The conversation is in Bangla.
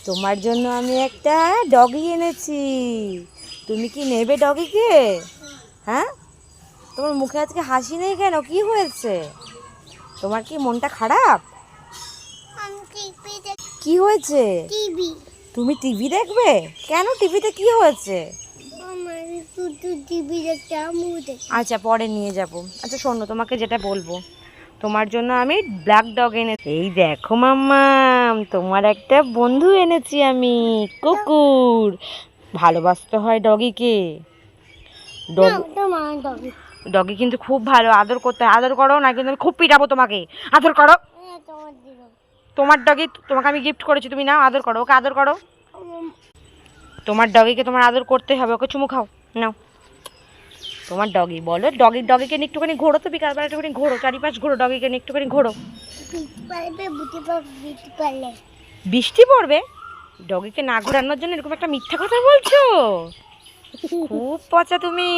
তোমার জন্য আমি একটা ডগি এনেছি। তুমি কি নেবে ডগিকে? হ্যাঁ, তোমার মুখে আজকে হাসি নেই কেন? কি হয়েছে? তোমার কি মনটা খারাপ? কি হয়েছে? টিভি। তুমি টিভি দেখবে? কেন, টিভিতে কি হয়েছে? আমার শুধু টিভি দেখতে আমুদে। আচ্ছা, পরে নিয়ে যাব। আচ্ছা শোনো, তোমাকে যেটা বলবো, তোমার জন্য আমি ব্ল্যাক ডগ এনেছি। এই দেখো মাম্মাম, তোমার একটা বন্ধু এনেছি আমি, কুকুর। ভালোবাসতে হয় ডগিকে। তোমার ডগি। ডগি কিন্তু খুব ভালো, আদর করতে হয়। আদর করো না কিন্তু আমি খুব পিটাবো তোমাকে। আদর করো। তোমার দিল। তোমার ডগি তোমাকে আমি গিফট করেছি, তুমি নাও, আদর করো, ওকে আদর করো। তোমার ডগিকে তোমার আদর করতে হবে, ওকে চুমু খাও। নাও, তোমার ডগি বলো, ডগিকে নিয়ে একটুখানি ঘোরো তো, বিকালবেলা একটুখানি ঘোরো, চারিপাশ ঘোরো, ডগিকে নিয়ে একটুখানি ঘোরো। পারবে বুঝতে পারলে। বৃষ্টি পড়বে? ডগিকে না ঘোরানোর জন্য এরকম একটা মিথ্যা কথা বলছো? খুব পচা তুমি।